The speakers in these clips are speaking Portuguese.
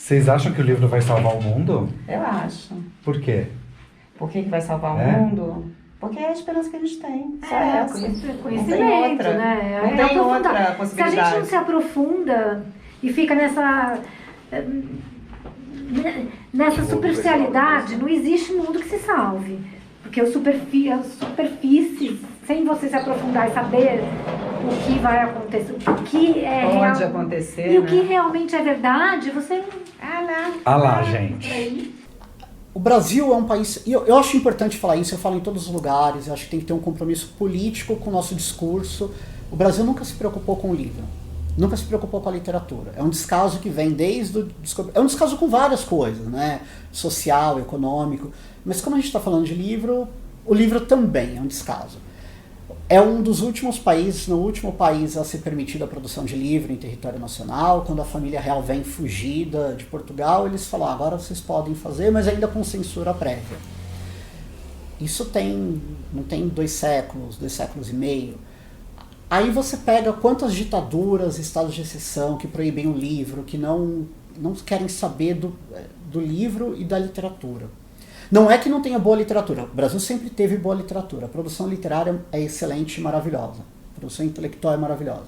Vocês acham que o livro vai salvar o mundo? Eu acho. Por quê? Por que vai salvar o mundo? Porque é a esperança que a gente tem. Só essa. Conhecimento, não tem outra. né? Não tem outra Se possibilidade. a gente não se aprofunda e fica nessa superficialidade, não existe mundo que se salve. Porque a superfície, sem você se aprofundar e saber o que vai acontecer, o que é Pode real, acontecer, e né? o que realmente é verdade, você... Ah lá, gente. O Brasil é um país... E eu acho importante falar isso, eu falo em todos os lugares, eu acho que tem que ter um compromisso político com o nosso discurso. O Brasil nunca se preocupou com o livro, nunca se preocupou com a literatura. É um descaso que vem desde o... É um descaso com várias coisas, né? Social, econômico. Mas como a gente está falando de livro, o livro também é um descaso. É um dos últimos países, no último país a ser permitida a produção de livro em território nacional. Quando a família real vem fugida de Portugal, eles falam, agora vocês podem fazer, mas ainda com censura prévia. Isso não tem 2 séculos e meio. Aí você pega quantas ditaduras, estados de exceção que proíbem o livro, que não querem saber do livro e da literatura. Não é que não tenha boa literatura. O Brasil sempre teve boa literatura. A produção literária é excelente e maravilhosa. A produção intelectual é maravilhosa.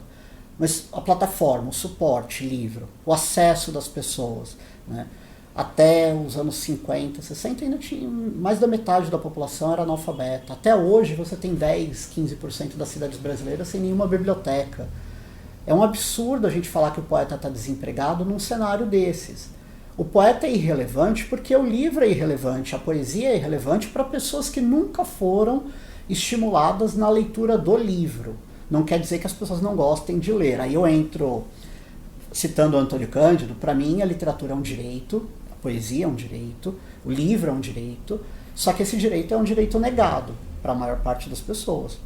Mas a plataforma, o suporte, livro, o acesso das pessoas, né? Até os anos 50, 60 ainda tinha mais da metade da população era analfabeta. Até hoje você tem 10, 15% das cidades brasileiras sem nenhuma biblioteca. É um absurdo a gente falar que o poeta está desempregado num cenário desses. O poeta é irrelevante porque o livro é irrelevante, a poesia é irrelevante para pessoas que nunca foram estimuladas na leitura do livro. Não quer dizer que as pessoas não gostem de ler. Aí eu entro citando o Antônio Cândido, para mim a literatura é um direito, a poesia é um direito, o livro é um direito, só que esse direito é um direito negado para a maior parte das pessoas.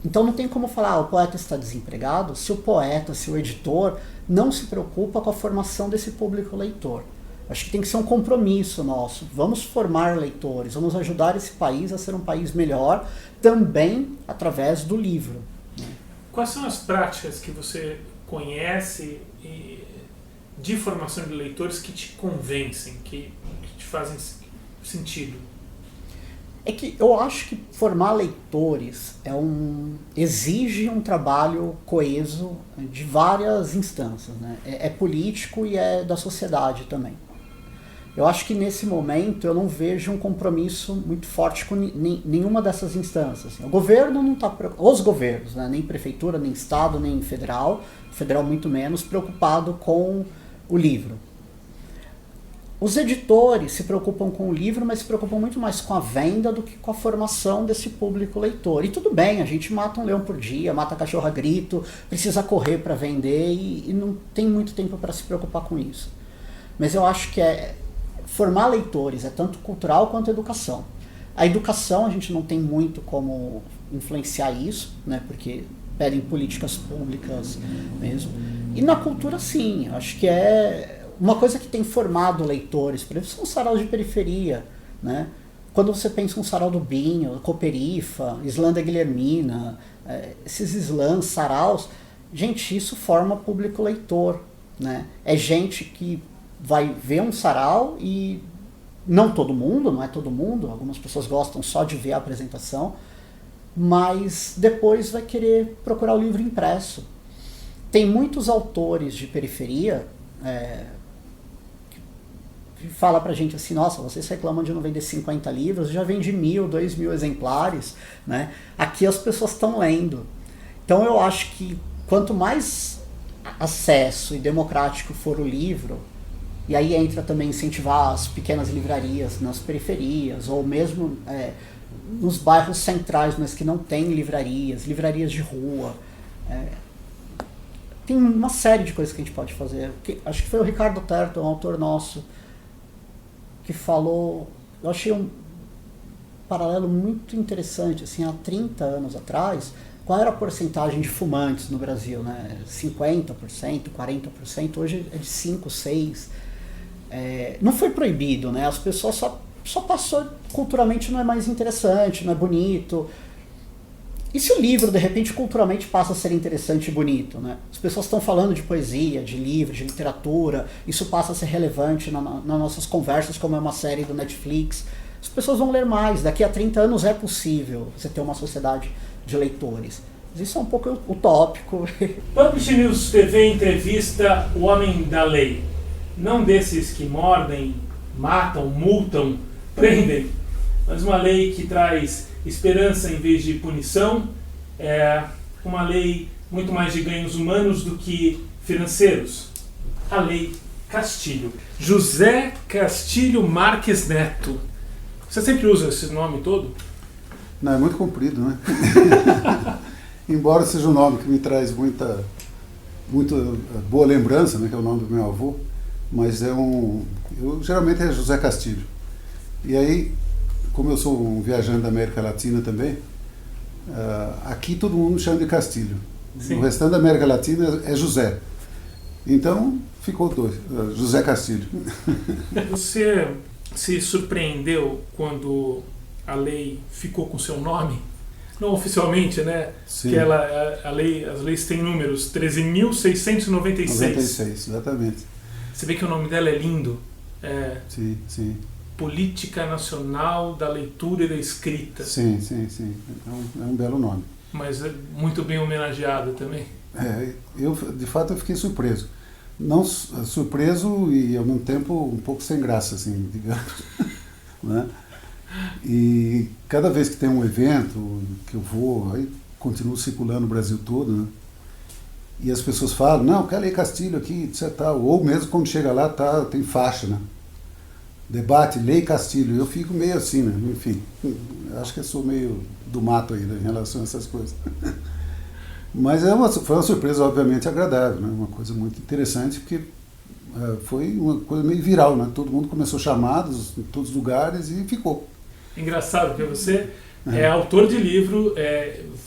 Então não tem como falar, o poeta está desempregado, se o poeta, se o editor não se preocupa com a formação desse público leitor. Acho que tem que ser um compromisso nosso. Vamos formar leitores, vamos ajudar esse país a ser um país melhor, também através do livro. Quais são as práticas que você conhece de formação de leitores que te convencem, que te fazem sentido? É que eu acho que formar leitores exige um trabalho coeso de várias instâncias, né? É político e é da sociedade também. Eu acho que nesse momento eu não vejo um compromisso muito forte com nenhuma dessas instâncias. O governo não está... Os governos, né? Nem prefeitura, nem estado, nem federal muito menos, preocupado com o livro. Os editores se preocupam com o livro, mas se preocupam muito mais com a venda do que com a formação desse público leitor. E tudo bem, a gente mata um leão por dia, mata cachorro a grito, precisa correr para vender e não tem muito tempo para se preocupar com isso. Mas eu acho que formar leitores é tanto cultural quanto educação. A educação a gente não tem muito como influenciar isso, né, porque pedem políticas públicas mesmo. E na cultura sim, acho que uma coisa que tem formado leitores, por exemplo, são os saraus de periferia, né? Quando você pensa um sarau do Binho, Cooperifa, Islã da Guilhermina, esses slams, saraus, gente, isso forma público leitor, né? É gente que vai ver um sarau e não é todo mundo, algumas pessoas gostam só de ver a apresentação, mas depois vai querer procurar o livro impresso. Tem muitos autores de periferia que fala pra gente assim, nossa, vocês reclamam de não vender 50 livros, já vende 1.000, 2.000 exemplares, né? Aqui as pessoas estão lendo. Então eu acho que quanto mais acesso e democrático for o livro, e aí entra também incentivar as pequenas livrarias nas periferias, ou mesmo nos bairros centrais, mas que não tem livrarias de rua. Tem uma série de coisas que a gente pode fazer. Acho que foi o Ricardo Terto, um autor nosso, que falou... Eu achei um paralelo muito interessante. Assim, há 30 anos atrás, qual era a porcentagem de fumantes no Brasil? Né? 50%, 40%, hoje é de 5%, 6%. Não foi proibido, né? As pessoas só passou, culturalmente não é mais interessante, não é bonito. E se o livro, de repente, culturalmente passa a ser interessante e bonito, né? As pessoas estão falando de poesia, de livro, de literatura, isso passa a ser relevante nas nossas conversas, como é uma série do Netflix. As pessoas vão ler mais. Daqui a 30 anos é possível você ter uma sociedade de leitores. Mas isso é um pouco utópico. Publish News TV entrevista o homem da lei. Não desses que mordem, matam, multam, prendem, mas uma lei que traz esperança em vez de punição, uma lei muito mais de ganhos humanos do que financeiros. A Lei Castilho. José Castilho Marques Neto. Você sempre usa esse nome todo? Não, é muito comprido, né? Embora seja um nome que me traz muita boa lembrança, né, que é o nome do meu avô, mas geralmente é José Castilho. E aí, como eu sou um viajante da América Latina também, aqui todo mundo me chama de Castilho. Sim. No restante da América Latina é José. Então, ficou dois, José Castilho. Você se surpreendeu quando a lei ficou com seu nome? Não oficialmente, né? Sim. Que as leis têm números, 13.696. 96, exatamente. Você vê que o nome dela é lindo. Sim, sim. Política Nacional da Leitura e da Escrita. Sim. É um belo nome. Mas é muito bem homenageada também. De fato, eu fiquei surpreso. Não surpreso e, ao mesmo tempo, um pouco sem graça, assim, digamos. Né? E cada vez que tem um evento que eu vou, aí continuo circulando o Brasil todo, né? E as pessoas falam, não, quero ler Castilho aqui, etc. Ou mesmo quando chega lá, tem faixa, né? Debate, Lei Castilho. Eu fico meio assim, né? Enfim, acho que eu sou meio do mato aí, né, em relação a essas coisas. Mas foi uma surpresa, obviamente, agradável, né? Uma coisa muito interessante, porque foi uma coisa meio viral, né? Todo mundo começou chamados em todos os lugares e ficou. Engraçado, porque você é autor de livro,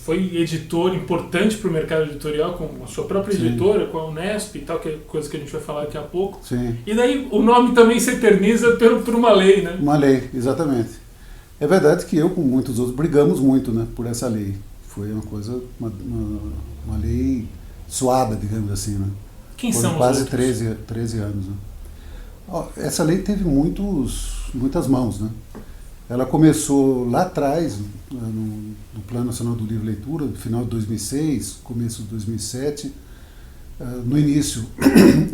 foi editor importante para o mercado editorial, com a sua própria editora, com a Unesp e tal, que é coisa que a gente vai falar daqui a pouco. Sim. E daí o nome também se eterniza por uma lei, né? Uma lei, exatamente. É verdade que eu, com muitos outros, brigamos muito, né, por essa lei. Foi uma coisa, uma lei suada, digamos assim, né? Quem Foram são quase os outros? 13 anos. Né? Essa lei teve muitas mãos, né? Ela começou lá atrás, no Plano Nacional do Livro e Leitura, no final de 2006, começo de 2007. No início,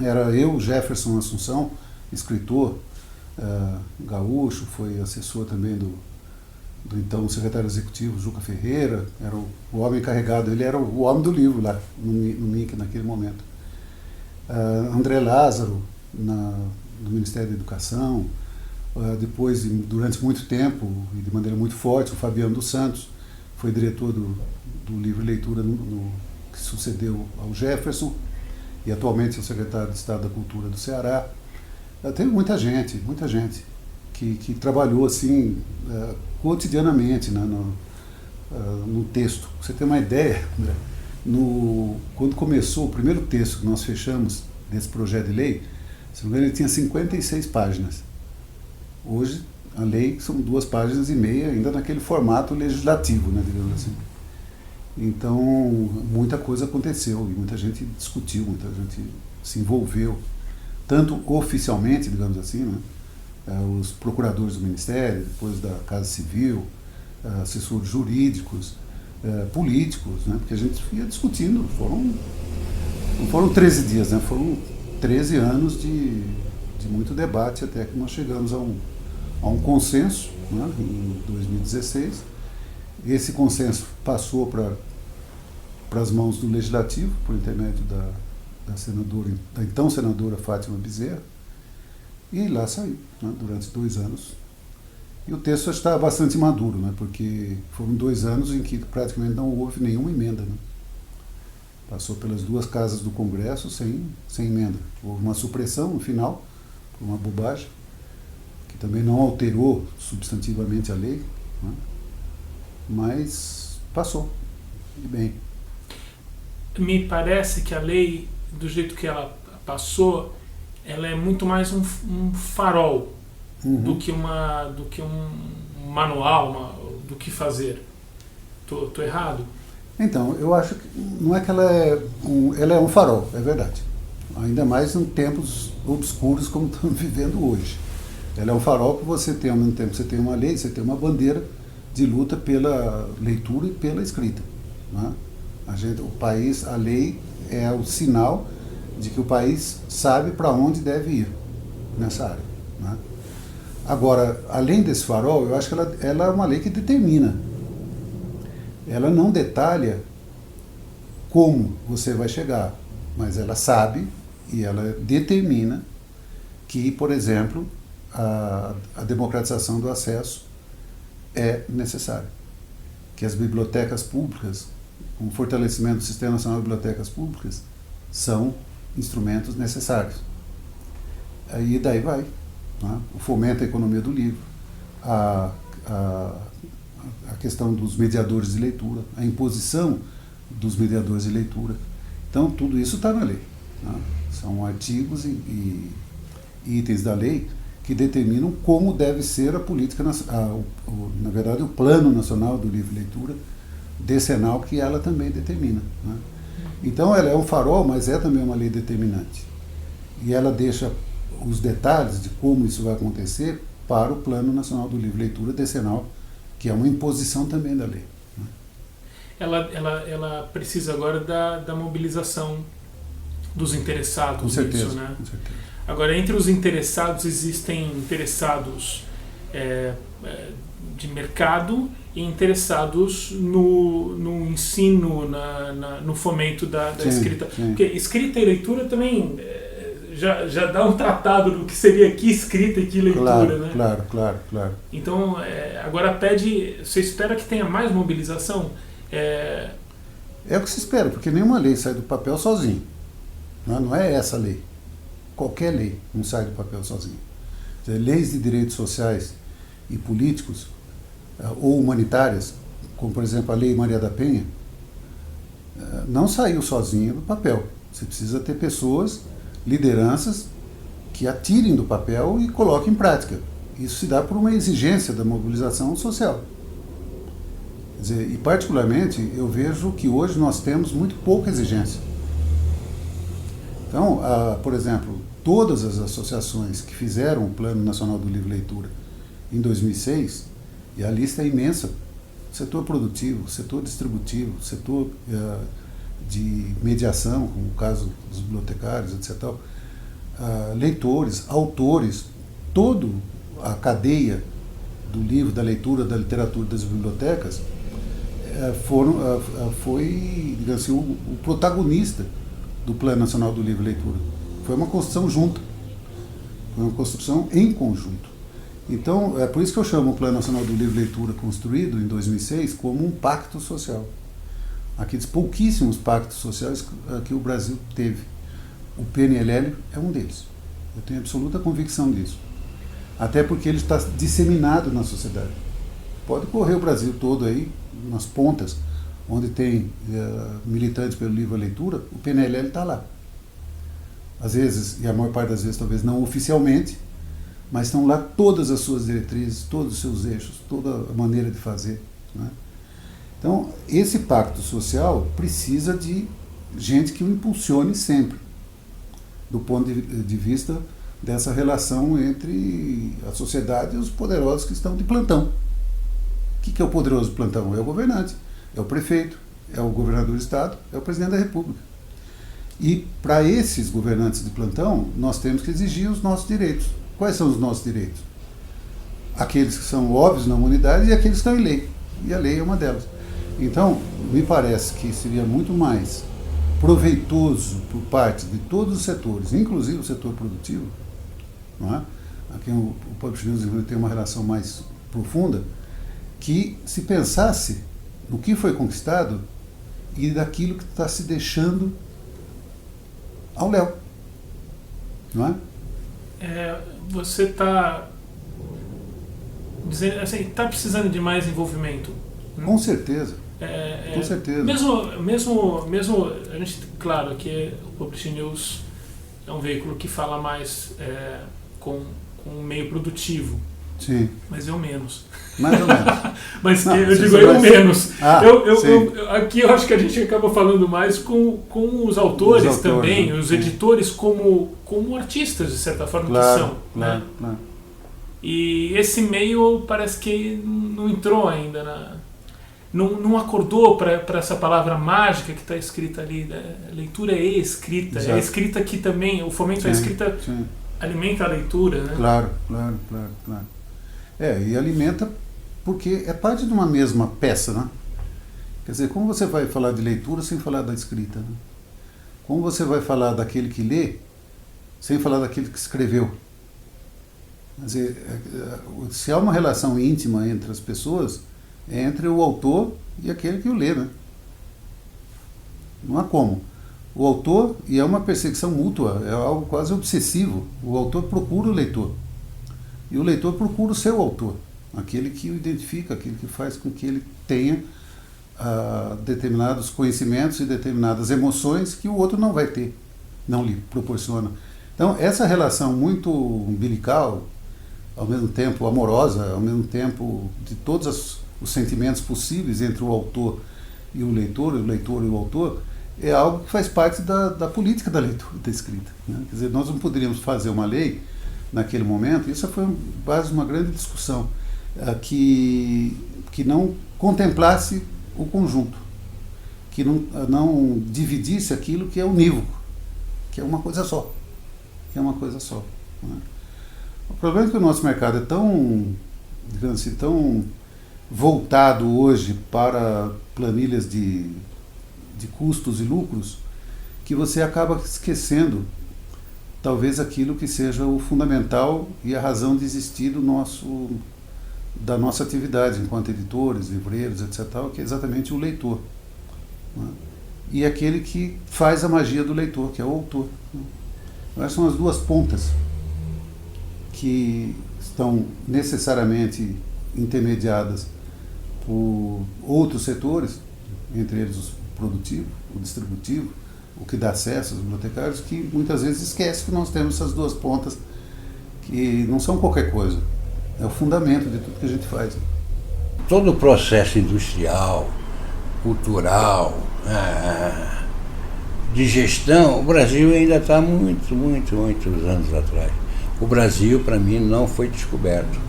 era eu, Jefferson Assunção, escritor, gaúcho, foi assessor também do então secretário executivo Juca Ferreira, era o homem encarregado, ele era o homem do livro lá, no MIC naquele momento. André Lázaro, no Ministério da Educação. Depois, durante muito tempo, e de maneira muito forte, o Fabiano dos Santos foi diretor do Livro e Leitura que sucedeu ao Jefferson, e atualmente é o secretário de Estado da Cultura do Ceará. Teve muita gente que trabalhou assim cotidianamente, né, no texto. Pra você ter uma ideia, André, quando começou o primeiro texto que nós fechamos desse projeto de lei, se não me engano, ele tinha 56 páginas. Hoje, a lei são 2,5 páginas, ainda naquele formato legislativo, né, digamos assim. Então, muita coisa aconteceu, e muita gente discutiu, muita gente se envolveu, tanto oficialmente, digamos assim, né, os procuradores do Ministério, depois da Casa Civil, assessores jurídicos, políticos, né, porque a gente ia discutindo, não foram 13 dias, né, foram 13 anos de muito debate, até que nós chegamos a um consenso, né, em 2016. Esse consenso passou para as mãos do Legislativo, por intermédio da então senadora Fátima Bezerra, e lá saiu, né, durante 2 anos. E o texto está bastante maduro, né, porque foram 2 anos em que praticamente não houve nenhuma emenda, né. Passou pelas 2 casas do Congresso sem emenda. Houve uma supressão no final, por uma bobagem, que também não alterou substantivamente a lei, né? Mas passou, e bem. Me parece que a lei, do jeito que ela passou, ela é muito mais um farol do que um manual do que fazer. Tô errado? Então, eu acho que não é que ela é um farol, é verdade. Ainda mais em tempos obscuros como estamos vivendo hoje. Ela é um farol que você tem, ao mesmo tempo, você tem uma lei, você tem uma bandeira de luta pela leitura e pela escrita. Né? O país, a lei é o sinal de que o país sabe para onde deve ir nessa área. Né? Agora, além desse farol, eu acho que ela é uma lei que determina. Ela não detalha como você vai chegar, mas ela sabe e ela determina que, por exemplo, a democratização do acesso é necessária. Que as bibliotecas públicas, com o fortalecimento do Sistema Nacional de Bibliotecas Públicas, são instrumentos necessários. Aí daí vai. Né? O fomento à economia do livro, a questão dos mediadores de leitura, a imposição dos mediadores de leitura. Então, tudo isso está na lei. Né? São artigos e itens da lei que determinam como deve ser a política, na verdade, o Plano Nacional do Livro e Leitura decenal, que ela também determina. Né? Então, ela é um farol, mas é também uma lei determinante. E ela deixa os detalhes de como isso vai acontecer para o Plano Nacional do Livro e Leitura decenal, que é uma imposição também da lei. Né? Ela precisa agora da mobilização dos interessados. Com certeza, nisso, né? com certeza. Agora, entre os interessados, existem interessados de mercado e interessados no ensino, no fomento da escrita. Sim. Porque escrita e leitura também já dá um tratado do que seria que escrita e que leitura, né? Claro. Então, agora você espera que tenha mais mobilização? É o que se espera, porque nenhuma lei sai do papel sozinha. Não é essa lei. Qualquer lei não sai do papel sozinha. Leis de direitos sociais e políticos ou humanitárias, como por exemplo a Lei Maria da Penha, não saiu sozinha do papel. Você precisa ter pessoas, lideranças, que a tirem do papel e coloquem em prática. Isso se dá por uma exigência da mobilização social. Quer dizer, e particularmente eu vejo que hoje nós temos muito pouca exigência. Então, por exemplo, todas as associações que fizeram o Plano Nacional do Livro e Leitura em 2006, e a lista é imensa, setor produtivo, setor distributivo, setor de mediação, como o caso dos bibliotecários, etc., leitores, autores, toda a cadeia do livro, da leitura, da literatura, das bibliotecas, foi, digamos assim, o protagonista do Plano Nacional do Livro e Leitura. Foi uma construção junta, foi uma construção em conjunto. Então, é por isso que eu chamo o Plano Nacional do Livro e Leitura, construído em 2006, como um pacto social. Aqueles pouquíssimos pactos sociais que o Brasil teve. O PNLL é um deles. Eu tenho absoluta convicção disso. Até porque ele está disseminado na sociedade. Pode correr o Brasil todo aí, nas pontas, onde tem militantes pelo livro e leitura, o PNLL está lá. Às vezes, e a maior parte das vezes talvez não oficialmente, mas estão lá todas as suas diretrizes, todos os seus eixos, toda a maneira de fazer. Né? Então, esse pacto social precisa de gente que o impulsione sempre, do ponto de vista dessa relação entre a sociedade e os poderosos que estão de plantão. O que é o poderoso de plantão? É o governante, é o prefeito, é o governador do estado, é o presidente da república. E para esses governantes de plantão, nós temos que exigir os nossos direitos. Quais são os nossos direitos? Aqueles que são óbvios na humanidade e aqueles que estão em lei. E a lei é uma delas. Então, me parece que seria muito mais proveitoso por parte de todos os setores, inclusive o setor produtivo, não é? Aqui o Public News tem uma relação mais profunda, que se pensasse no que foi conquistado e daquilo que está se deixando ao léu, não é? Você está dizendo assim, está precisando de mais envolvimento? Com certeza. Com certeza. Mesmo a gente, claro que o Public News é um veículo que fala mais com o meio produtivo. Sim. Mas eu menos. Mais ou menos. Mas Não, eu se digo você eu vai- menos. Ah, Aqui eu acho que a gente acaba falando mais com os autores também, né? os Sim. editores como artistas, de certa forma, que Claro, são. claro, Né? claro. E esse meio parece que não entrou ainda não acordou para essa palavra mágica que está escrita ali, né? Leitura e escrita. Exato. É a escrita que também, o fomento à Sim, escrita sim. alimenta a leitura, né? Claro. E alimenta porque é parte de uma mesma peça, né? Quer dizer, como você vai falar de leitura sem falar da escrita? Né? Como você vai falar daquele que lê sem falar daquele que escreveu? Quer dizer, se há uma relação íntima entre as pessoas, é entre o autor e aquele que o lê, né? Não há como. O autor, e é uma perseguição mútua, é algo quase obsessivo, o autor procura o leitor. E o leitor procura o seu autor, aquele que o identifica, aquele que faz com que ele tenha determinados conhecimentos e determinadas emoções que o outro não vai ter, não lhe proporciona. Então, essa relação muito umbilical, ao mesmo tempo amorosa, ao mesmo tempo de todos os sentimentos possíveis entre o autor e o leitor e o autor, é algo que faz parte da política da leitura, da escrita. Né? Quer dizer, nós não poderíamos fazer uma lei naquele momento, isso foi base de uma grande discussão, que não contemplasse o conjunto, que não dividisse aquilo que é unívoco, que é uma coisa só. Né? O problema é que o nosso mercado é tão, digamos assim, tão voltado hoje para planilhas de custos e lucros, que você acaba esquecendo talvez aquilo que seja o fundamental e a razão de existir da nossa atividade enquanto editores, livreiros, etc., que é exatamente o leitor. Né? E aquele que faz a magia do leitor, que é o autor. Né? Essas são as duas pontas que estão necessariamente intermediadas por outros setores, entre eles o produtivo, o distributivo, o que dá acesso aos bibliotecários, que muitas vezes esquece que nós temos essas duas pontas que não são qualquer coisa, é o fundamento de tudo que a gente faz. Todo o processo industrial, cultural, de gestão, o Brasil ainda está muitos anos atrás. O Brasil, para mim, não foi descoberto.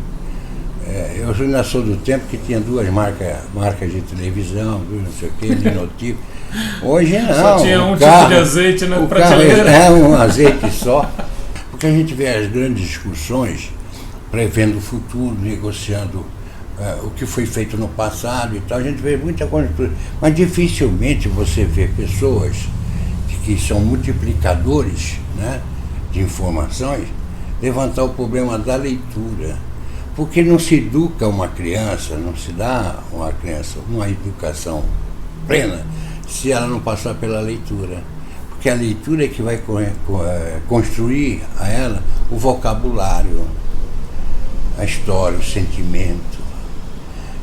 Eu ainda sou do tempo que tinha duas marcas de televisão, duas não sei o que, Linotype. Hoje não. Só tinha um tipo de azeite na prateleira. É um azeite só. Porque a gente vê as grandes discussões, prevendo o futuro, negociando o que foi feito no passado e tal, a gente vê muita coisa. Mas dificilmente você vê pessoas que são multiplicadores, né, de informações, levantar o problema da leitura. Porque não se educa uma criança, não se dá uma criança uma educação plena se ela não passar pela leitura. Porque a leitura é que vai construir a ela o vocabulário, a história, o sentimento.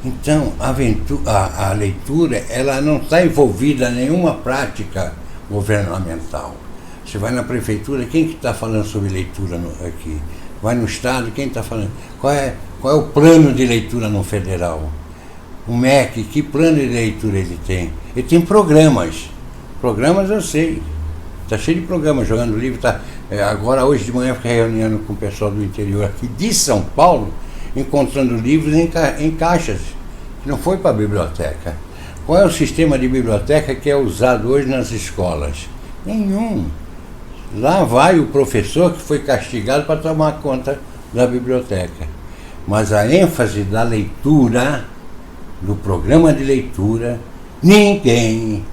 Então, a leitura, ela não está envolvida em nenhuma prática governamental. Você vai na prefeitura, quem que está falando sobre leitura aqui? Vai no Estado, quem está falando? Qual é o plano de leitura no federal? O MEC, que plano de leitura ele tem? Ele tem programas. Programas eu sei. Está cheio de programas, jogando livro. Agora, hoje de manhã, eu fiquei reunindo com o pessoal do interior aqui de São Paulo, encontrando livros em caixas, que não foi para a biblioteca. Qual é o sistema de biblioteca que é usado hoje nas escolas? Nenhum. Lá vai o professor que foi castigado para tomar conta da biblioteca. Mas a ênfase da leitura, do programa de leitura, ninguém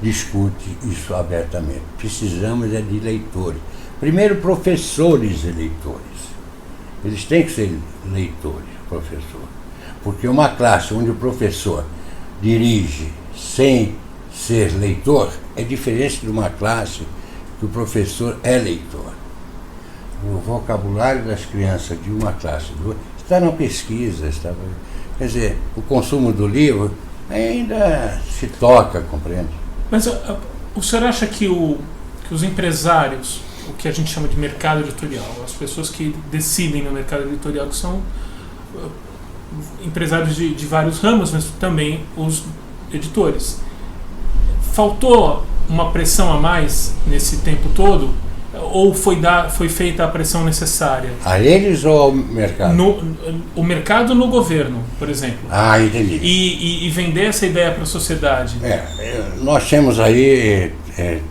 discute isso abertamente. Precisamos de leitores. Primeiro, professores e leitores. Eles têm que ser leitores, professor. Porque uma classe onde o professor dirige sem ser leitor é diferente de uma classe que o professor é leitor. O vocabulário das crianças de uma classe está na pesquisa, quer dizer, o consumo do livro ainda se toca, compreende? Mas o senhor acha que os empresários, o que a gente chama de mercado editorial, as pessoas que decidem no mercado editorial, que são empresários de vários ramos, mas também os editores. Faltou uma pressão a mais nesse tempo todo? Ou foi feita a pressão necessária? A eles ou ao mercado? O mercado no governo, por exemplo. Ah, entendi. E vender essa ideia para a sociedade. Nós temos aí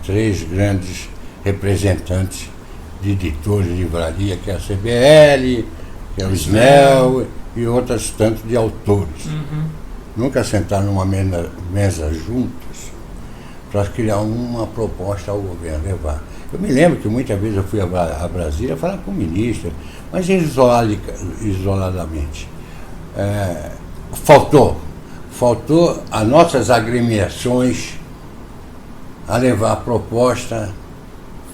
3 grandes representantes de editores de livraria, que é a CBL, que é o SNEL e outras tantas de autores. Nunca sentaram numa mesa juntos para criar uma proposta ao governo levar. Eu me lembro que muitas vezes eu fui a Brasília falar com o ministro, mas isoladamente. Faltou as nossas agremiações a levar a proposta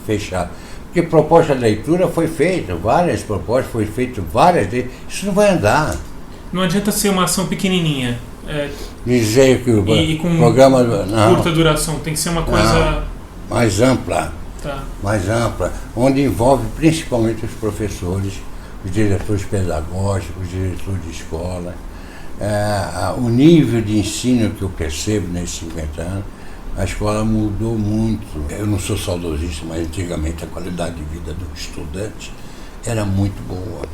fechada. Porque proposta de leitura foi feita, várias propostas, isso não vai andar. Não adianta ser uma ação pequenininha. Dizer que o programa... curta duração, tem que ser uma coisa... mais ampla. Tá. Mais ampla, onde envolve principalmente os professores, os diretores pedagógicos, os diretores de escola. O nível de ensino que eu percebo nesses 50 anos, a escola mudou muito. Eu não sou saudosista, mas antigamente a qualidade de vida do estudante era muito boa.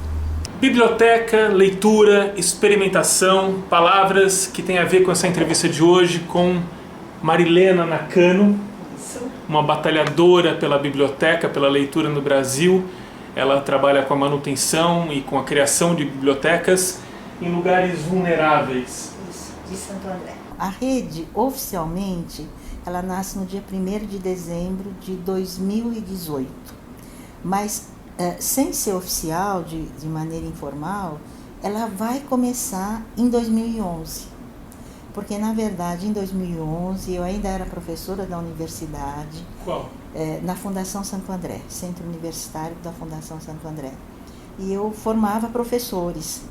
Biblioteca, leitura, experimentação, palavras que têm a ver com essa entrevista de hoje com Marilena Nakano, uma batalhadora pela biblioteca, pela leitura no Brasil. Ela trabalha com a manutenção e com a criação de bibliotecas em lugares vulneráveis. Isso, de Santo André. A rede, oficialmente, ela nasce no dia 1º de dezembro de 2018. Mas, sem ser oficial, de maneira informal, ela vai começar em 2011. Porque, na verdade, em 2011, eu ainda era professora da universidade. Qual? Na Fundação Santo André, Centro Universitário da Fundação Santo André. E eu formava professores.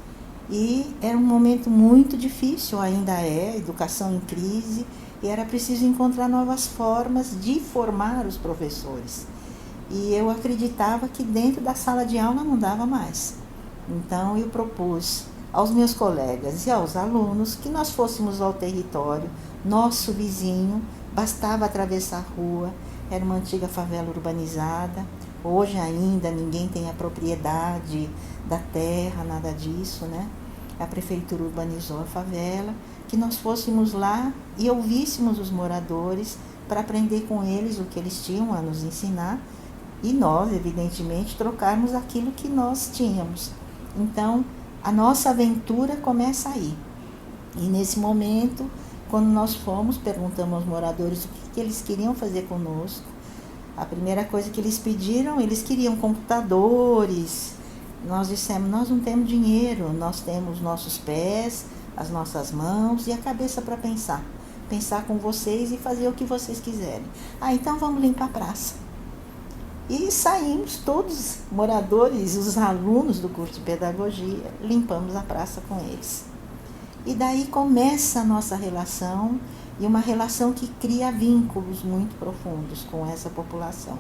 E era um momento muito difícil, ainda educação em crise, e era preciso encontrar novas formas de formar os professores. E eu acreditava que dentro da sala de aula não dava mais. Então, eu propus aos meus colegas e aos alunos que nós fôssemos ao território, nosso vizinho, bastava atravessar a rua, era uma antiga favela urbanizada, hoje ainda ninguém tem a propriedade da terra, nada disso, né? A prefeitura urbanizou a favela, que nós fôssemos lá e ouvíssemos os moradores para aprender com eles o que eles tinham a nos ensinar e nós, evidentemente, trocarmos aquilo que nós tínhamos. Então, a nossa aventura começa aí. E nesse momento, quando nós fomos, perguntamos aos moradores o que eles queriam fazer conosco. A primeira coisa que eles pediram, eles queriam computadores. Nós dissemos, nós não temos dinheiro, nós temos nossos pés, as nossas mãos e a cabeça para pensar. Pensar com vocês e fazer o que vocês quiserem. Então vamos limpar a praça. E saímos todos, moradores, os alunos do curso de pedagogia, limpamos a praça com eles. E daí começa a nossa relação, e uma relação que cria vínculos muito profundos com essa população.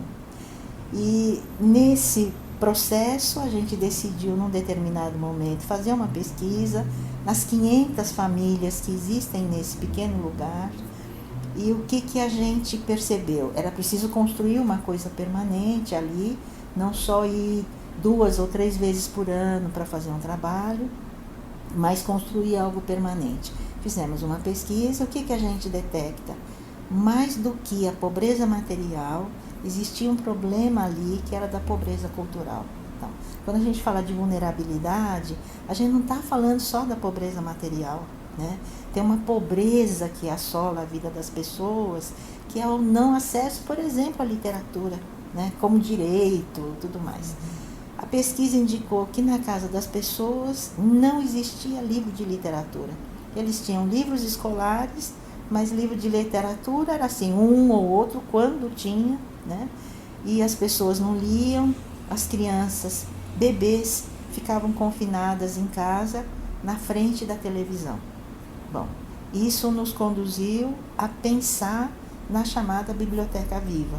E nesse processo a gente decidiu, num determinado momento, fazer uma pesquisa nas 500 famílias que existem nesse pequeno lugar. E o que a gente percebeu? Era preciso construir uma coisa permanente ali, não só ir 2 ou 3 vezes por ano para fazer um trabalho, mas construir algo permanente. Fizemos uma pesquisa, o que a gente detecta? Mais do que a pobreza material, existia um problema ali que era da pobreza cultural. Então, quando a gente fala de vulnerabilidade, a gente não está falando só da pobreza material, né? Tem uma pobreza que assola a vida das pessoas, que é o não acesso, por exemplo, à literatura, né? Como direito, tudo mais. A pesquisa indicou que na casa das pessoas não existia livro de literatura. Eles tinham livros escolares, mas livro de literatura era assim, um ou outro, quando tinha, né? E as pessoas não liam, as crianças, bebês, ficavam confinadas em casa, na frente da televisão. Bom, isso nos conduziu a pensar na chamada Biblioteca Viva,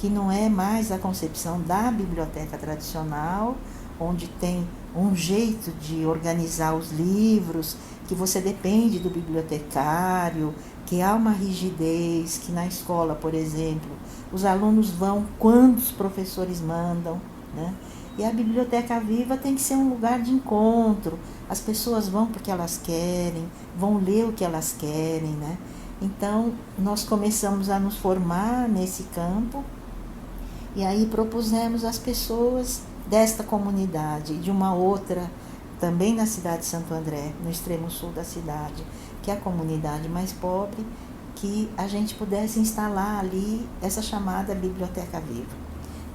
que não é mais a concepção da biblioteca tradicional, onde tem um jeito de organizar os livros, que você depende do bibliotecário, que há uma rigidez, que na escola, por exemplo, os alunos vão quando os professores mandam, né? E a biblioteca viva tem que ser um lugar de encontro. As pessoas vão porque elas querem, vão ler o que elas querem, né? Então, nós começamos a nos formar nesse campo e aí propusemos às pessoas desta comunidade e de uma outra, também na cidade de Santo André, no extremo sul da cidade, que é a comunidade mais pobre, que a gente pudesse instalar ali essa chamada Biblioteca Viva.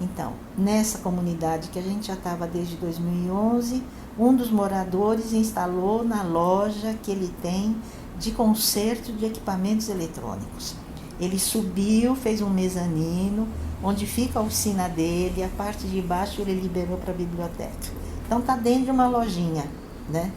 Então, nessa comunidade que a gente já estava desde 2011, um dos moradores instalou na loja que ele tem de conserto de equipamentos eletrônicos. Ele subiu, fez um mezanino, onde fica a oficina dele, a parte de baixo ele liberou para a biblioteca. Então está dentro de uma lojinha, né?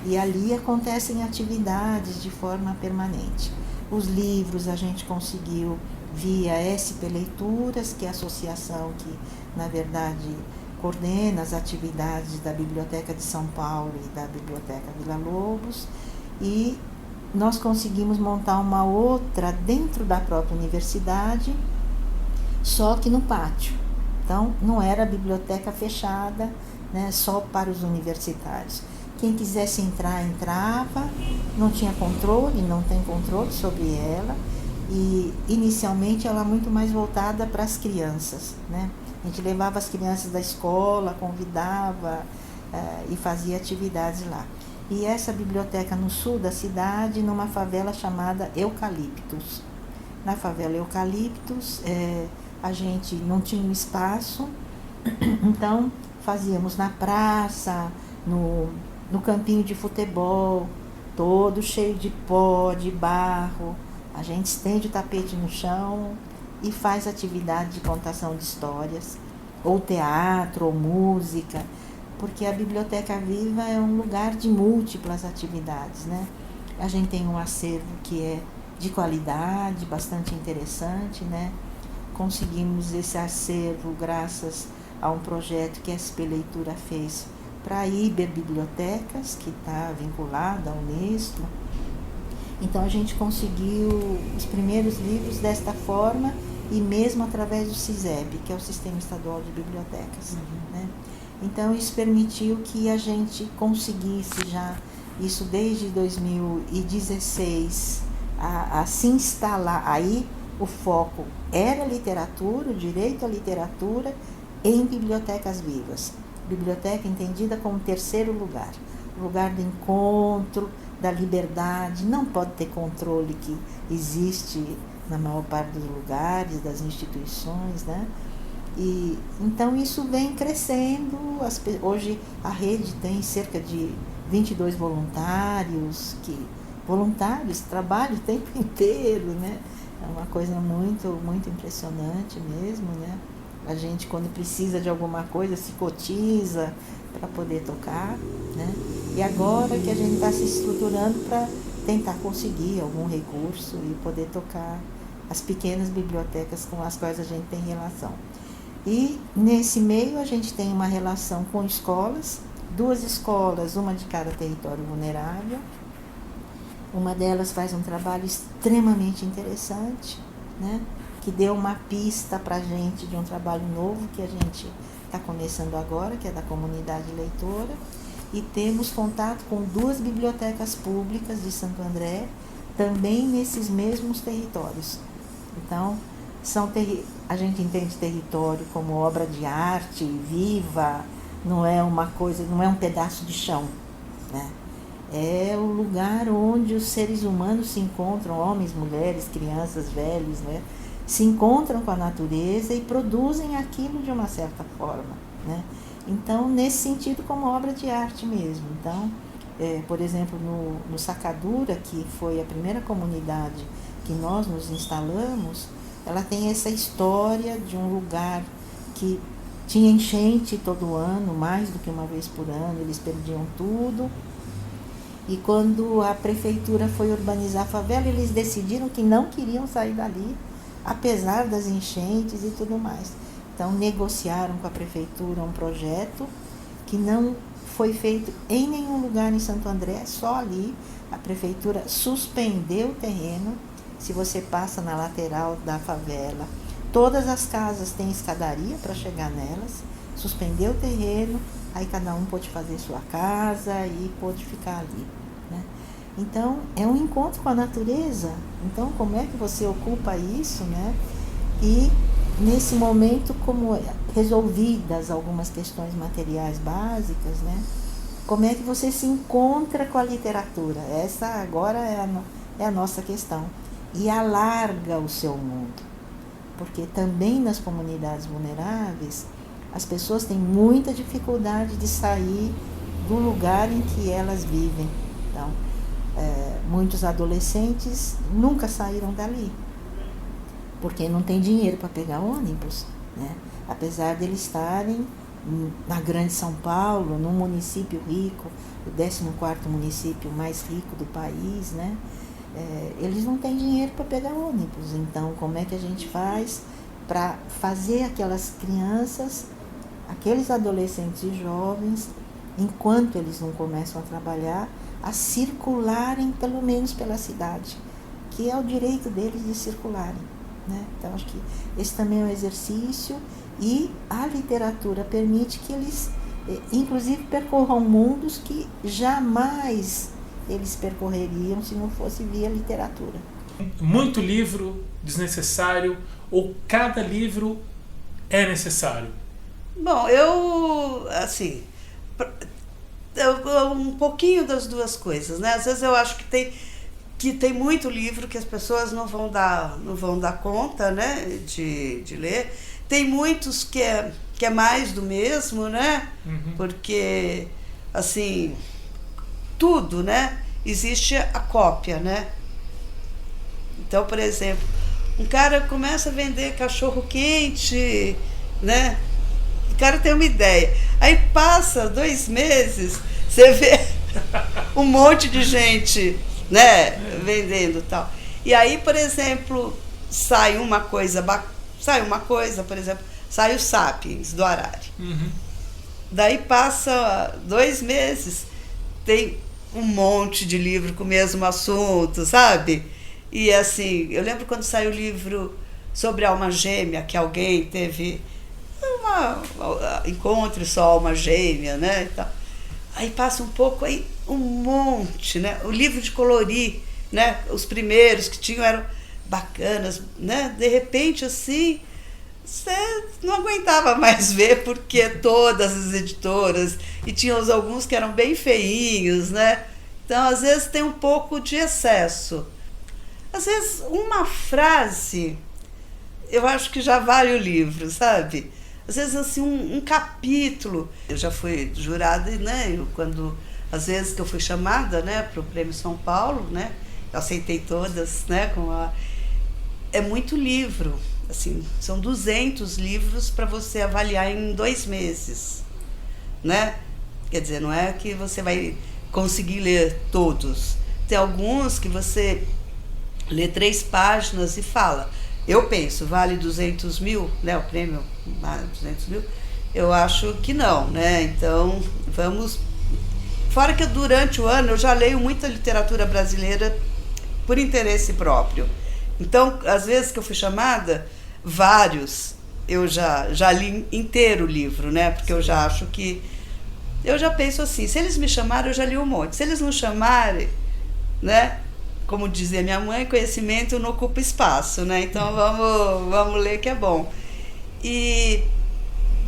E ali acontecem atividades de forma permanente. Os livros a gente conseguiu via SP Leituras, que é a associação que, na verdade, coordena as atividades da Biblioteca de São Paulo e da Biblioteca Vila Lobos, e nós conseguimos montar uma outra dentro da própria universidade, só que no pátio. Então, não era biblioteca fechada, né, só para os universitários. Quem quisesse entrar, entrava, não tinha controle, não tem controle sobre ela, e inicialmente ela é muito mais voltada para as crianças, né? A gente levava as crianças da escola, convidava e fazia atividades lá. E essa biblioteca no sul da cidade, numa favela chamada Eucaliptus. Na favela Eucaliptus, a gente não tinha um espaço, então fazíamos na praça, no campinho de futebol, todo cheio de pó, de barro. A gente estende o tapete no chão e faz atividade de contação de histórias, ou teatro, ou música, porque a Biblioteca Viva é um lugar de múltiplas atividades, né? A gente tem um acervo que é de qualidade, bastante interessante, né? Conseguimos esse acervo graças a um projeto que a SP Leitura fez para a Iber Bibliotecas, que está vinculada à Unesco. Então a gente conseguiu os primeiros livros desta forma e mesmo através do CISEB, que é o Sistema Estadual de Bibliotecas, né? Então isso permitiu que a gente conseguisse já, isso desde 2016, a se instalar. Aí o foco era a literatura, o direito à literatura em bibliotecas vivas. Biblioteca entendida como terceiro lugar, lugar do encontro, da liberdade, não pode ter controle que existe na maior parte dos lugares, das instituições, né? E então isso vem crescendo. Hoje a rede tem cerca de 22 voluntários que trabalham o tempo inteiro, né? É uma coisa muito, muito impressionante mesmo, né? A gente, quando precisa de alguma coisa, se cotiza para poder tocar, né? E agora que a gente está se estruturando para tentar conseguir algum recurso e poder tocar as pequenas bibliotecas com as quais a gente tem relação. E nesse meio a gente tem uma relação com escolas, 2 escolas, uma de cada território vulnerável. Uma delas faz um trabalho extremamente interessante, né? Que deu uma pista para a gente de um trabalho novo que a gente está começando agora, que é da comunidade leitora. E temos contato com 2 bibliotecas públicas de Santo André, também nesses mesmos territórios. Então, a gente entende território como obra de arte viva, não é uma coisa, não é um pedaço de chão, né? É o lugar onde os seres humanos se encontram, homens, mulheres, crianças, velhos, né? Se encontram com a natureza e produzem aquilo de uma certa forma, né? Então, nesse sentido, como obra de arte mesmo. Então, por exemplo, no Sacadura, que foi a primeira comunidade que nós nos instalamos, ela tem essa história de um lugar que tinha enchente todo ano, mais do que uma vez por ano, eles perdiam tudo. E quando a prefeitura foi urbanizar a favela, eles decidiram que não queriam sair dali, apesar das enchentes e tudo mais. Então, negociaram com a prefeitura um projeto que não foi feito em nenhum lugar em Santo André, só ali. A prefeitura suspendeu o terreno. Se você passa na lateral da favela, todas as casas têm escadaria para chegar nelas. Suspendeu o terreno, aí cada um pôde fazer sua casa e pôde ficar ali, né? Então, é um encontro com a natureza. Então, como é que você ocupa isso, né? E nesse momento, como resolvidas algumas questões materiais básicas, né? Como é que você se encontra com a literatura? Essa agora é a nossa questão. E alarga o seu mundo. Porque também nas comunidades vulneráveis, as pessoas têm muita dificuldade de sair do lugar em que elas vivem. Então, muitos adolescentes nunca saíram dali, porque não tem dinheiro para pegar ônibus, né? Apesar de eles estarem na Grande São Paulo, num município rico, o 14º município mais rico do país, né? Eles não têm dinheiro para pegar ônibus. Então, como é que a gente faz para fazer aquelas crianças, aqueles adolescentes e jovens, enquanto eles não começam a trabalhar, a circularem pelo menos pela cidade, que é o direito deles de circularem, né? Então, acho que esse também é um exercício, e a literatura permite que eles, inclusive, percorram mundos que jamais eles percorreriam se não fosse via literatura. Muito livro desnecessário, ou cada livro é necessário? Bom, um pouquinho das duas coisas, né? Às vezes eu acho que tem muito livro que as pessoas não vão dar conta, né, de ler. Tem muitos que é mais do mesmo, né? Uhum. Porque, assim, tudo, né? Existe a cópia, né? Então, por exemplo, um cara começa a vender cachorro quente, né? O cara tem uma ideia. Aí passa 2 meses, você vê um monte de gente, né, vendendo e tal. E aí, por exemplo, sai uma coisa, por exemplo, sai o Sapiens, do Harari. Uhum. Daí passa 2 meses, tem um monte de livro com o mesmo assunto, sabe? E assim, eu lembro quando saiu o livro sobre a alma gêmea, que alguém teve encontre só alma gêmea, né? Então, aí passa um pouco, aí um monte, né? O livro de colorir, né? Os primeiros que tinham eram bacanas, né? De repente, assim, você não aguentava mais ver, porque todas as editoras, e tinham alguns que eram bem feinhos, né? Então, às vezes, tem um pouco de excesso. Às vezes, uma frase, eu acho que já vale o livro, sabe? Às vezes, assim, um capítulo. Eu já fui jurada, né? Às vezes que eu fui chamada, né, para o Prêmio São Paulo, né? Eu aceitei todas, né? É muito livro. Assim, são 200 livros para você avaliar em 2 meses, né? Quer dizer, não é que você vai conseguir ler todos. Tem alguns que você lê 3 páginas e fala, eu penso, vale 200 mil, né? O prêmio vale 200 mil? Eu acho que não, né? Então, vamos... Fora que durante o ano eu já leio muita literatura brasileira por interesse próprio. Então, às vezes que eu fui chamada, vários, eu já li inteiro o livro, né? Porque eu já acho que... Eu já penso assim, se eles me chamarem, eu já li um monte. Se eles não chamarem, né? Como dizia minha mãe, conhecimento não ocupa espaço, né? Então vamos ler que é bom. E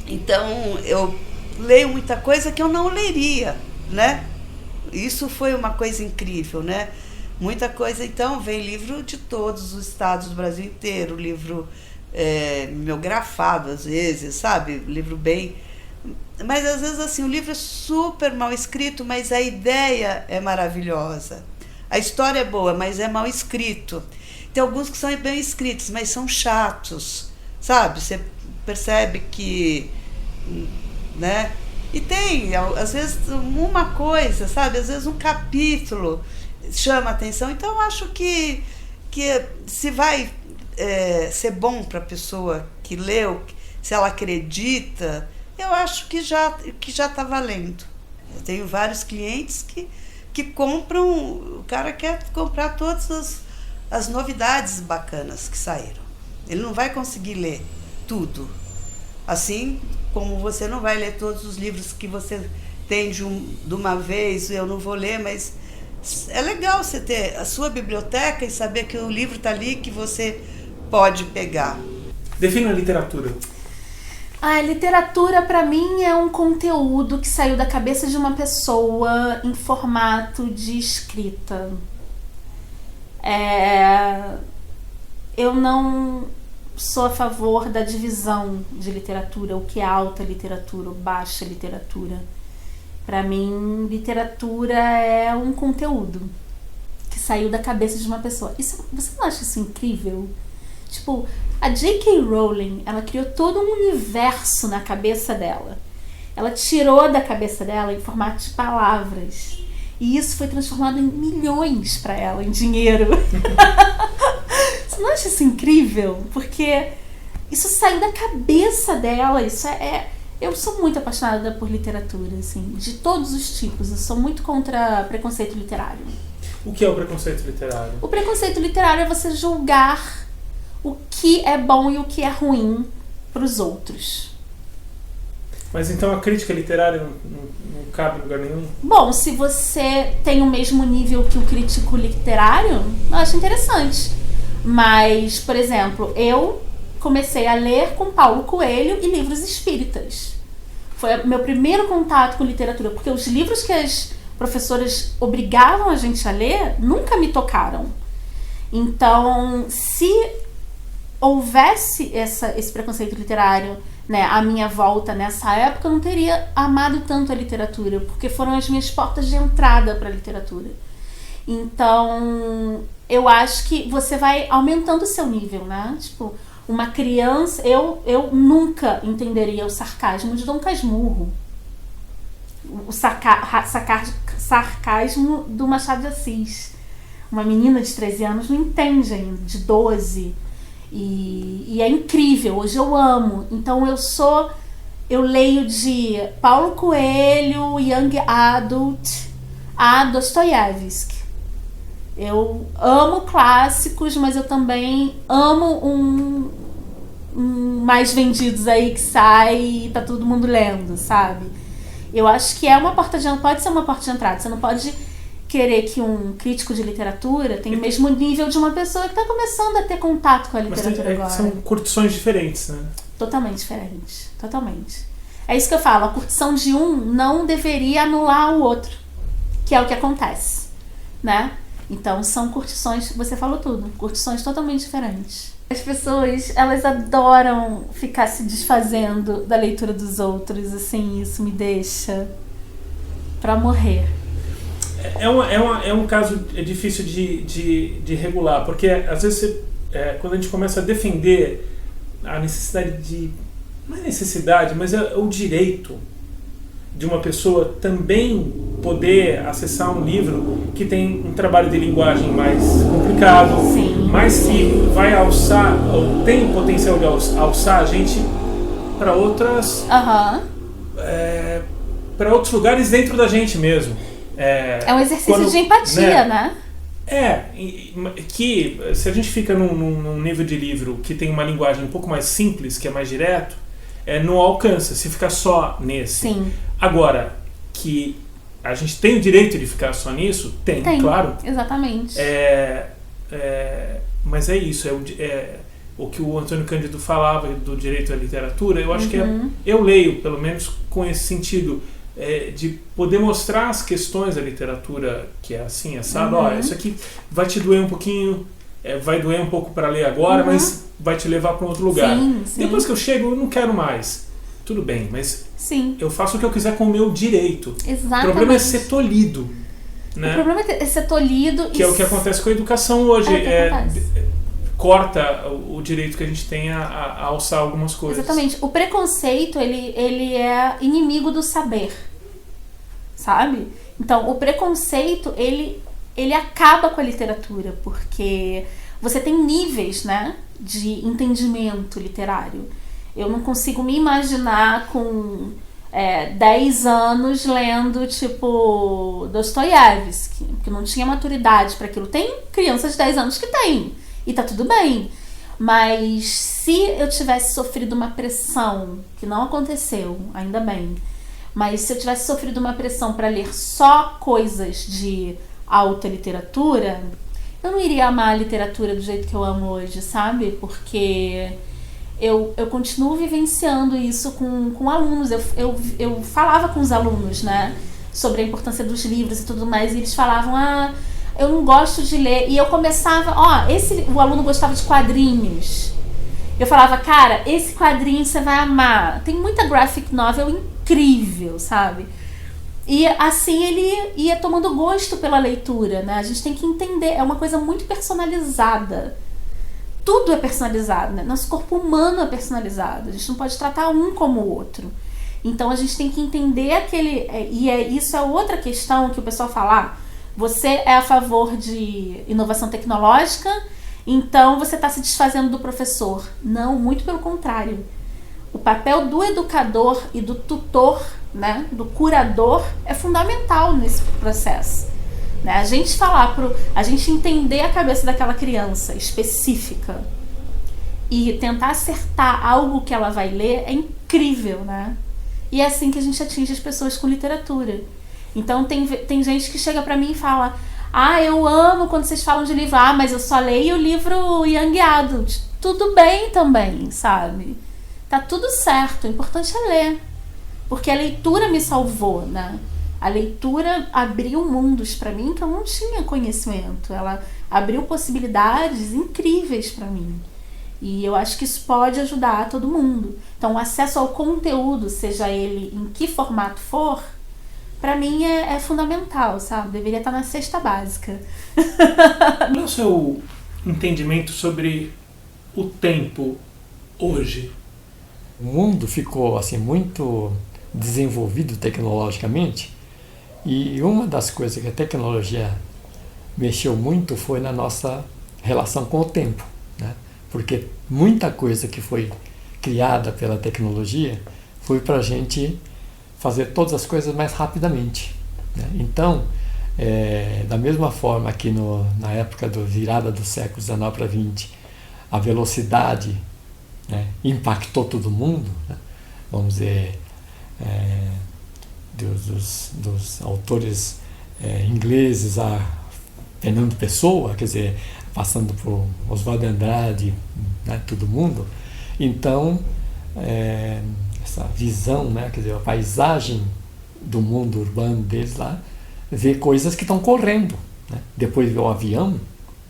então eu leio muita coisa que eu não leria, né? Isso foi uma coisa incrível, né? Muita coisa, então vem livro de todos os estados do Brasil inteiro, livro mimeografado às vezes, sabe? Livro bem... Mas às vezes assim, o livro é super mal escrito, mas a ideia é maravilhosa. A história é boa, mas é mal escrito. Tem alguns que são bem escritos, mas são chatos, sabe? Você percebe que, né? E tem, às vezes, uma coisa, sabe? Às vezes um capítulo chama a atenção. Então, eu acho que se vai ser bom para a pessoa que leu, se ela acredita, eu acho que já está valendo. Eu tenho vários clientes que compram, o cara quer comprar todas as novidades bacanas que saíram. Ele não vai conseguir ler tudo. Assim como você não vai ler todos os livros que você tem de uma vez, eu não vou ler, mas é legal você ter a sua biblioteca e saber que o livro está ali, que você pode pegar. Defina a literatura. A literatura, para mim, é um conteúdo que saiu da cabeça de uma pessoa em formato de escrita. Eu não sou a favor da divisão de literatura, o que é alta literatura ou baixa literatura. Para mim, literatura é um conteúdo que saiu da cabeça de uma pessoa. Você não acha isso incrível? Tipo, a J.K. Rowling, ela criou todo um universo na cabeça dela. Ela tirou da cabeça dela em formato de palavras. E isso foi transformado em milhões para ela, em dinheiro. Você não acha isso incrível? Porque isso saiu da cabeça dela. Eu sou muito apaixonada por literatura, assim, de todos os tipos. Eu sou muito contra preconceito literário. O que é o preconceito literário? O preconceito literário é você julgar o que é bom e o que é ruim para os outros. Mas então a crítica literária não cabe em lugar nenhum? Bom, se você tem o mesmo nível que o crítico literário, eu acho interessante. Mas, por exemplo, eu comecei a ler com Paulo Coelho e livros espíritas. Foi o meu primeiro contato com literatura, porque os livros que as professoras obrigavam a gente a ler nunca me tocaram. Então, se houvesse esse preconceito literário, né, à minha volta nessa época, eu não teria amado tanto a literatura, porque foram as minhas portas de entrada para a literatura. Então, eu acho que você vai aumentando o seu nível, né? Tipo, uma criança... Eu nunca entenderia o sarcasmo de Dom Casmurro. O sarcasmo do Machado de Assis. Uma menina de 13 anos não entende ainda, de 12. E é incrível, hoje eu amo. Então eu leio de Paulo Coelho, Young Adult, a Dostoiévski. Eu amo clássicos, mas eu também amo um mais vendidos aí que sai e tá todo mundo lendo, sabe? Eu acho que pode ser uma porta de entrada. Você não pode querer que um crítico de literatura tenha o mesmo nível de uma pessoa que está começando a ter contato com a literatura agora. São curtições diferentes, né? Totalmente diferentes. Totalmente. É isso que eu falo. A curtição de um não deveria anular o outro. Que é o que acontece. Né? Então são curtições, você falou tudo, curtições totalmente diferentes. As pessoas, elas adoram ficar se desfazendo da leitura dos outros. Assim, isso me deixa pra morrer. É um caso difícil de regular, porque às vezes quando a gente começa a defender a necessidade de... Não é necessidade, mas é o direito de uma pessoa também poder acessar um livro que tem um trabalho de linguagem mais complicado, sim, mas que vai alçar, ou tem o potencial de alçar a gente para outras... para outros lugares dentro da gente mesmo. É um exercício de empatia, né? Que se a gente fica num nível de livro que tem uma linguagem um pouco mais simples, que é mais direto, não alcança, se ficar só nesse. Sim. Agora, que a gente tem o direito de ficar só nisso, tem claro. Exatamente. Mas é isso, o que o Antônio Cândido falava do direito à literatura, eu acho que eu leio, pelo menos com esse sentido, de poder mostrar as questões da literatura que é assim, assado. Isso aqui vai te doer um pouquinho, vai doer um pouco para ler agora, mas vai te levar para um outro lugar. Sim. Depois que eu chego, eu não quero mais. Tudo bem, mas eu faço o que eu quiser com o meu direito. Exatamente. O problema é ser tolhido. Né? O problema é ser tolhido. Que é o que acontece com a educação hoje. Corta o direito que a gente tem a alçar algumas coisas. Exatamente. O preconceito, ele é inimigo do saber. Sabe? Então, o preconceito, ele acaba com a literatura, porque você tem níveis, né, de entendimento literário. Eu não consigo me imaginar com 10 anos lendo, tipo, Dostoiévski, que não tinha maturidade para aquilo. Tem crianças de 10 anos que tem, e tá tudo bem. Mas se eu tivesse sofrido uma pressão, que não aconteceu, ainda bem, mas se eu tivesse sofrido uma pressão para ler só coisas de alta literatura, eu não iria amar a literatura do jeito que eu amo hoje, sabe? Porque eu continuo vivenciando isso com alunos. Eu falava com os alunos, né, sobre a importância dos livros e tudo mais, e eles falavam, eu não gosto de ler. E eu começava, o aluno gostava de quadrinhos. Eu falava, cara, esse quadrinho você vai amar. Tem muita graphic novel incrível, sabe? E assim ele ia tomando gosto pela leitura, né? A gente tem que entender, é uma coisa muito personalizada. Tudo é personalizado, né? Nosso corpo humano é personalizado. A gente não pode tratar um como o outro. Então a gente tem que entender isso é outra questão que o pessoal fala, você é a favor de inovação tecnológica, então você está se desfazendo do professor. Não, muito pelo contrário. O papel do educador e do tutor, né, do curador, é fundamental nesse processo. Né? A gente entender a cabeça daquela criança específica e tentar acertar algo que ela vai ler é incrível, né? E é assim que a gente atinge as pessoas com literatura. Então tem gente que chega pra mim e fala, eu amo quando vocês falam de livro, mas eu só leio o livro Young Adult. Tudo bem também, sabe? Tá tudo certo, o importante é ler. Porque a leitura me salvou, né? A leitura abriu mundos pra mim que eu não tinha conhecimento. Ela abriu possibilidades incríveis pra mim. E eu acho que isso pode ajudar todo mundo. Então o acesso ao conteúdo, seja ele em que formato for, pra mim é fundamental, sabe? Deveria estar na cesta básica. Qual é o seu entendimento sobre o tempo hoje? O mundo ficou assim muito desenvolvido tecnologicamente, e uma das coisas que a tecnologia mexeu muito foi na nossa relação com o tempo, né? Porque muita coisa que foi criada pela tecnologia foi para a gente fazer todas as coisas mais rapidamente, né? Então, da mesma forma que na época da virada do século XIX para XX, a velocidade, né, impactou todo mundo, né? Vamos dizer, dos autores ingleses a Fernando Pessoa, quer dizer, passando por Oswald de Andrade, né, todo mundo. Então, essa visão, né, quer dizer, a paisagem do mundo urbano deles lá, vê coisas que estão correndo, né? Depois vê o avião,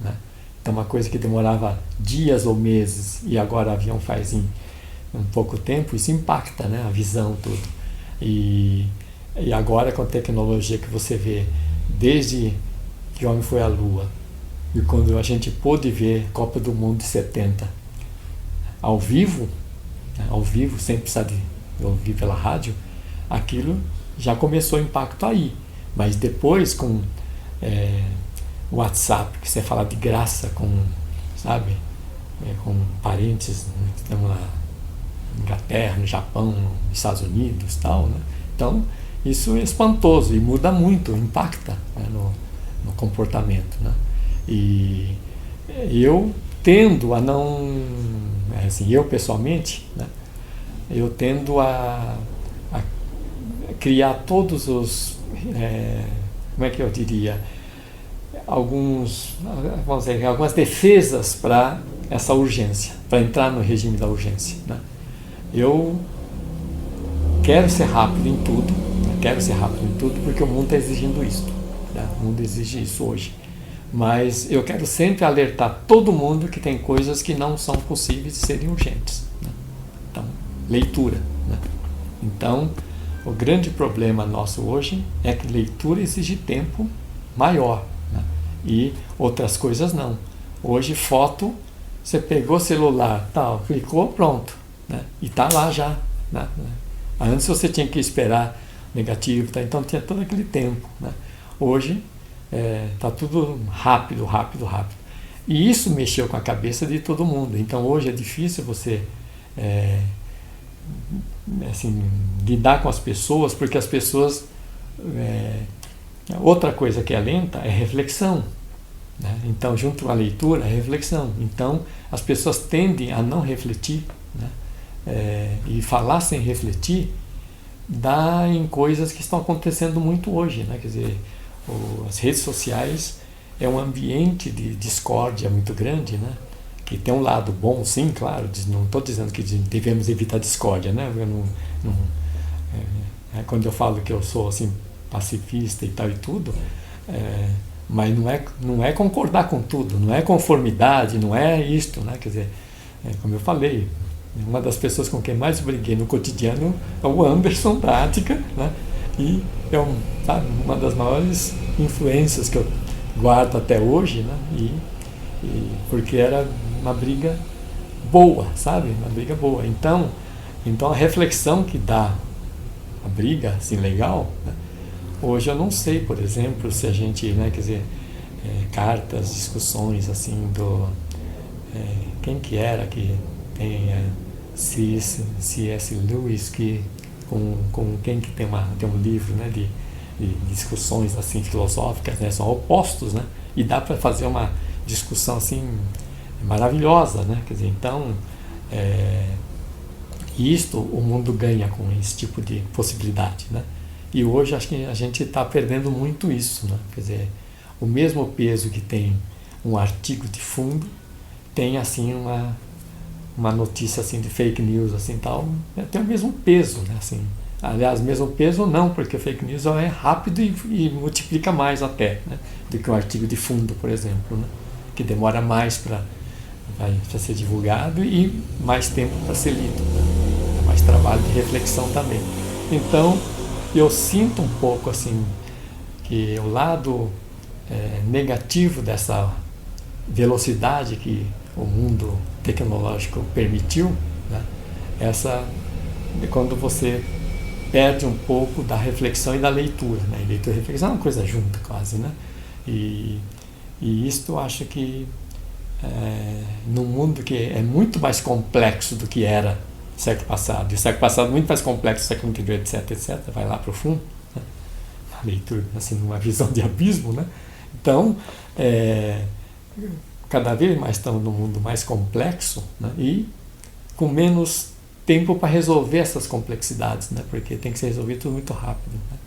né? Então uma coisa que demorava dias ou meses e agora o avião faz em um pouco tempo, isso impacta, né, a visão, tudo. E agora com a tecnologia que você vê, desde que o homem foi à Lua, e quando a gente pôde ver Copa do Mundo de 70 ao vivo, né, sem precisar de ouvir pela rádio, aquilo já começou o impacto aí. Mas depois com o WhatsApp, que você fala de graça com, sabe, com parentes, né, que estão na Inglaterra, no Japão, nos Estados Unidos, tal, né? Então isso é espantoso e muda muito, impacta, né, no comportamento, né? E eu tendo a não, assim, eu pessoalmente, né, eu tendo a criar todos os, como é que eu diria, vamos dizer, algumas defesas para essa urgência, para entrar no regime da urgência, né? Eu quero ser rápido em tudo, porque o mundo está exigindo isso, né? O mundo exige isso hoje. Mas eu quero sempre alertar todo mundo que tem coisas que não são possíveis de serem urgentes, né? Então, leitura, né? Então, o grande problema nosso hoje é que leitura exige tempo maior, né? E outras coisas não. Hoje, foto, você pegou o celular, tal, clicou, pronto, né? E está lá já, né? Antes você tinha que esperar negativo, tá? Então tinha todo aquele tempo, né? Hoje está tudo rápido. E isso mexeu com a cabeça de todo mundo. Então hoje é difícil você assim, lidar com as pessoas, porque as pessoas... outra coisa que é lenta é reflexão, né? Então, junto à leitura, é reflexão. Então, as pessoas tendem a não refletir, né? E falar sem refletir dá em coisas que estão acontecendo muito hoje, né? Quer dizer, as redes sociais é um ambiente de discórdia muito grande, né? Que tem um lado bom, sim, claro. Não estou dizendo que devemos evitar discórdia, né? Quando eu falo que eu sou assim pacifista e tal e tudo, mas não é concordar com tudo, não é conformidade, não é isto, né? Quer dizer, como eu falei, uma das pessoas com quem mais briguei no cotidiano é o Anderson da Ática, né? E é uma das maiores influências que eu guardo até hoje, né? Porque era uma briga boa, sabe? Uma briga boa. Então a reflexão que dá a briga, assim, legal, né? Hoje eu não sei, por exemplo, se a gente, né, quer dizer, cartas, discussões, assim, quem que era que tem C.S. Lewis, que com quem que tem um livro, né, de discussões, assim, filosóficas, né, são opostos, né, e dá para fazer uma discussão, assim, maravilhosa, né, quer dizer, então, isto o mundo ganha com esse tipo de possibilidade, né. E hoje acho que a gente está perdendo muito isso, né? Quer dizer, o mesmo peso que tem um artigo de fundo, tem assim uma notícia assim de fake news assim tal, tem o mesmo peso, né? Assim, aliás, mesmo peso não, porque fake news é rápido e multiplica mais até, né? Do que um artigo de fundo, por exemplo, né? Que demora mais para ser divulgado e mais tempo para ser lido, né? É mais trabalho de reflexão também. Então eu sinto um pouco assim que o lado negativo dessa velocidade que o mundo tecnológico permitiu, né? Quando você perde um pouco da reflexão e da leitura, né? E leitura e reflexão é uma coisa junta quase, né? E isto eu acho que num mundo que é muito mais complexo do que era século passado, e o século passado muito mais complexo, século anterior, etc, vai lá para o fundo, né? A leitura, assim, numa visão de abismo, né? Então, cada vez mais estamos num mundo mais complexo, né? E com menos tempo para resolver essas complexidades, né? Porque tem que ser resolvido tudo muito rápido, né?